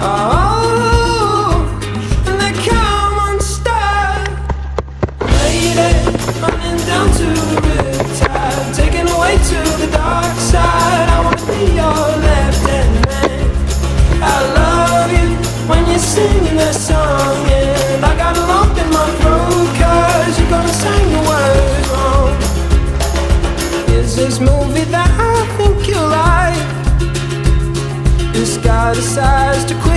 Oh, and they come unstuck. Lady, running down to the riptide, taken away to the dark side. I wanna be your left-hand man. I love you when you sing that song, and I got a lump in my throat 'cause you're gonna sing the words wrong. Is this movie that I think you like? This guy decides to quit